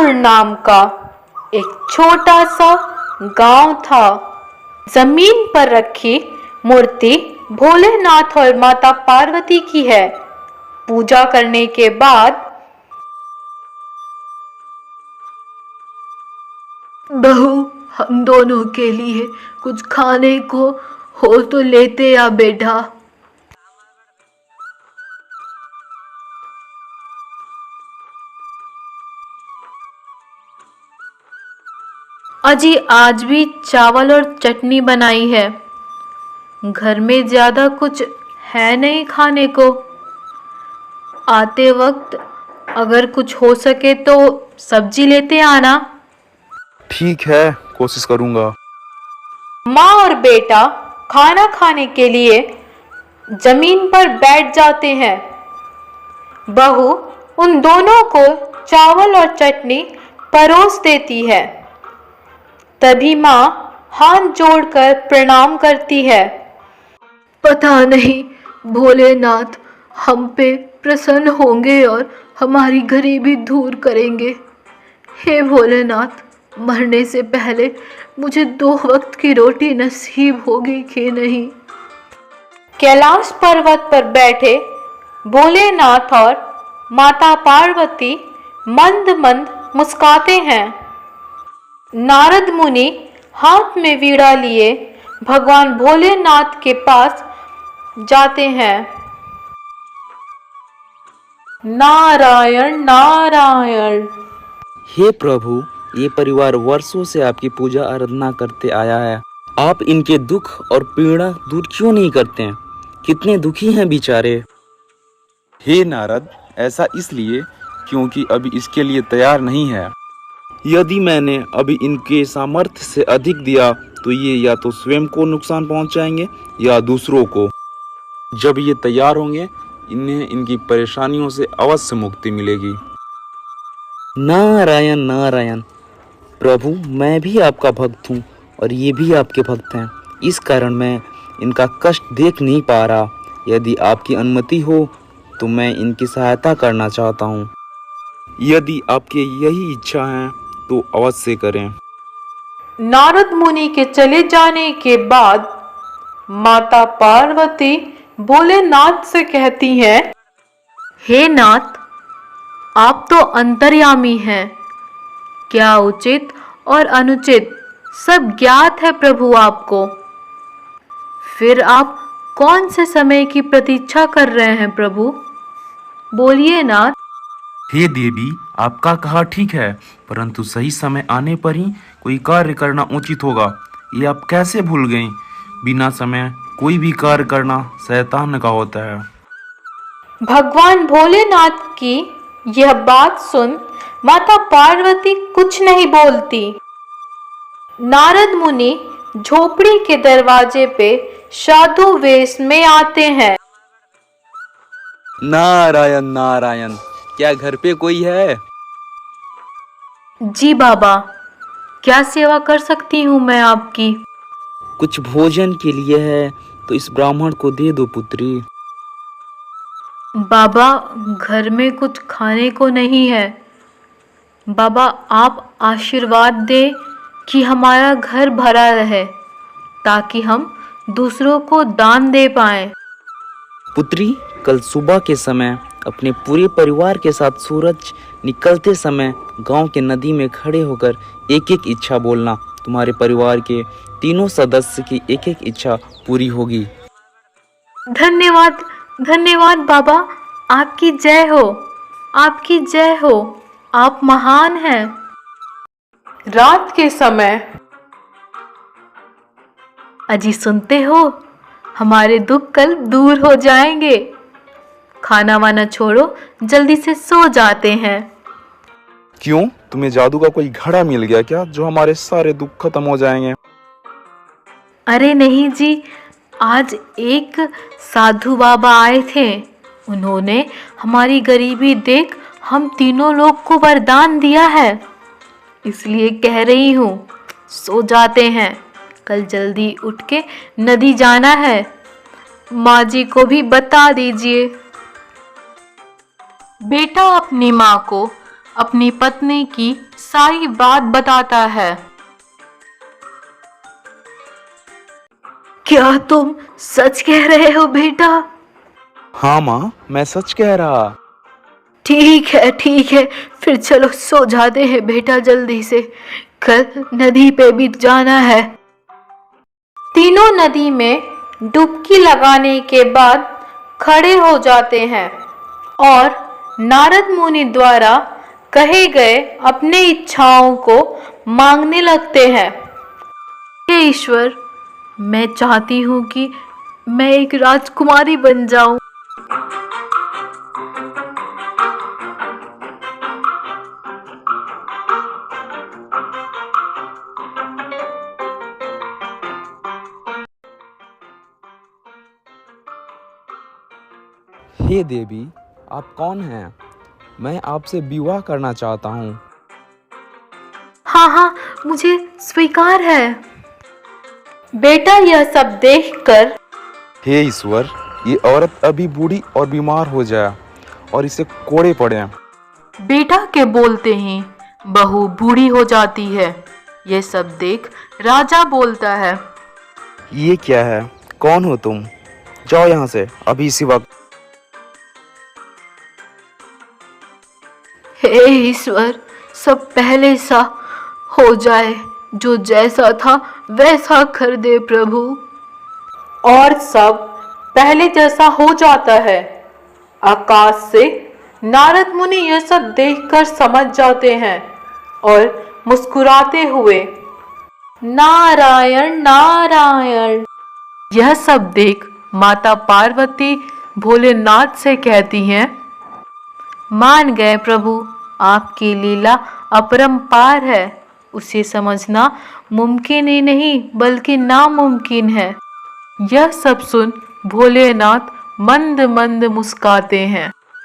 ब्रह्मपुर नाम का एक छोटा सा गांव था। जमीन पर रखी मूर्ति भोलेनाथ और माता पार्वती की है। पूजा करने के बाद बहू, हम दोनों के लिए कुछ खाने को हो तो लेते आ बेटा। अजी आज भी चावल और चटनी बनाई है। घर में ज्यादा कुछ है नहीं खाने को। आते वक्त अगर कुछ हो सके तो सब्जी लेते आना। ठीक है, कोशिश करूंगा। माँ और बेटा खाना खाने के लिए जमीन पर बैठ जाते हैं। बहू उन दोनों को चावल और चटनी परोस देती है। तभी माँ हाथ जोड़कर प्रणाम करती है। पता नहीं भोलेनाथ हम पे प्रसन्न होंगे और हमारी गरीबी दूर करेंगे। हे भोलेनाथ, मरने से पहले मुझे 2 वक्त की रोटी नसीब होगी कि नहीं। कैलाश पर्वत पर बैठे भोलेनाथ और माता पार्वती मंद मंद मुस्काते हैं। नारद मुनि हाथ में वीणा लिए भगवान भोलेनाथ के पास जाते हैं। नारायण नारायण। हे प्रभु, ये परिवार वर्षों से आपकी पूजा आराधना करते आया है। आप इनके दुख और पीड़ा दूर क्यों नहीं करते हैं? कितने दुखी हैं बेचारे। हे नारद, ऐसा इसलिए क्योंकि अभी इसके लिए तैयार नहीं है। यदि मैंने अभी इनके सामर्थ्य से अधिक दिया तो ये या तो स्वयं को नुकसान पहुंचाएंगे या दूसरों को। जब ये तैयार होंगे, इन्हें इनकी परेशानियों से अवश्य मुक्ति मिलेगी। नारायण नारायण। प्रभु, मैं भी आपका भक्त हूँ और ये भी आपके भक्त हैं। इस कारण मैं इनका कष्ट देख नहीं पा रहा। यदि आपकी अनुमति हो तो मैं इनकी सहायता करना चाहता हूँ। यदि आपकी यही इच्छा है तो अवश्य करें। नारद मुनि के चले जाने के बाद माता पार्वती भोलेनाथ से कहती हैं, हे नाथ, आप तो अंतर्यामी हैं। क्या उचित और अनुचित सब ज्ञात है प्रभु आपको। फिर आप कौन से समय की प्रतीक्षा कर रहे हैं प्रभु? बोलिए नाथ। हे देवी, आपका कहा ठीक है, परंतु सही समय आने पर ही कोई कार्य करना उचित होगा। ये आप कैसे भूल गईं? बिना समय कोई भी कार्य करना शैतान का होता है। भगवान भोलेनाथ की यह बात सुन माता पार्वती कुछ नहीं बोलती। नारद मुनि झोपड़ी के दरवाजे पे साधु वेश में आते हैं। नारायण नारायण। क्या घर पे कोई है? जी बाबा, क्या सेवा कर सकती हूँ मैं आपकी? कुछ भोजन के लिए है तो इस ब्राह्मण को दे दो पुत्री। बाबा, घर में कुछ खाने को नहीं है। बाबा, आप आशीर्वाद दें कि हमारा घर भरा रहे ताकि हम दूसरों को दान दे पाएं। पुत्री, कल सुबह के समय अपने पूरे परिवार के साथ सूरज निकलते समय गांव के नदी में खड़े होकर एक एक इच्छा बोलना। तुम्हारे परिवार के तीनों सदस्य की एक एक इच्छा पूरी होगी। धन्यवाद धन्यवाद बाबा, आपकी जय हो, आपकी जय हो। आप महान हैं। रात के समय अजी सुनते हो, हमारे दुख कल दूर हो जाएंगे। खाना वाना छोड़ो, जल्दी से सो जाते हैं। क्यों, तुम्हें जादू का कोई घड़ा मिल गया क्या जो हमारे सारे दुख खत्म हो जाएंगे? अरे नहीं जी, आज एक साधु बाबा आए थे। उन्होंने हमारी गरीबी देख हम तीनों लोग को वरदान दिया है। इसलिए कह रही हूँ, सो जाते हैं। कल जल्दी उठ के नदी जाना है। माँ जी को भी बता दीजिए। बेटा अपनी माँ को अपनी पत्नी की सारी बात बताता है। क्या तुम सच कह रहे हो बेटा? हाँ माँ, मैं सच कह रहा। ठीक है, फिर चलो सो जाते हैं बेटा जल्दी से, कल नदी पे भी जाना है। तीनों नदी में डुबकी लगाने के बाद खड़े हो जाते हैं और नारद मुनि द्वारा कहे गए अपने इच्छाओं को मांगने लगते हैं। हे ईश्वर, मैं चाहती हूँ कि मैं एक राजकुमारी बन जाऊं। हे देवी, आप कौन हैं? मैं आपसे विवाह करना चाहता हूँ। हाँ, मुझे स्वीकार है। बेटा यह सब देखकर हे ईश्वर, ये औरत अभी बूढ़ी और बीमार हो जाए और इसे कोड़े पड़े। बेटा के बोलते ही बहू बूढ़ी हो जाती है। ये सब देख राजा बोलता है, ये क्या है? कौन हो तुम? जाओ यहाँ से अभी इसी वक्त। हे ईश्वर, सब पहले सा हो जाए, जो जैसा था वैसा कर दे प्रभु। और सब पहले जैसा हो जाता है। आकाश से नारद मुनि यह सब देखकर समझ जाते हैं और मुस्कुराते हुए नारायण नारायण। यह सब देख माता पार्वती भोलेनाथ से कहती हैं, मान गए प्रभु, आपकी लीला अपरंपार है। उसे समझना मुमकिन ही नहीं बल्कि नामुमकिन है। यह सब सुन भोलेनाथ मंद मंद मुस्काते हैं।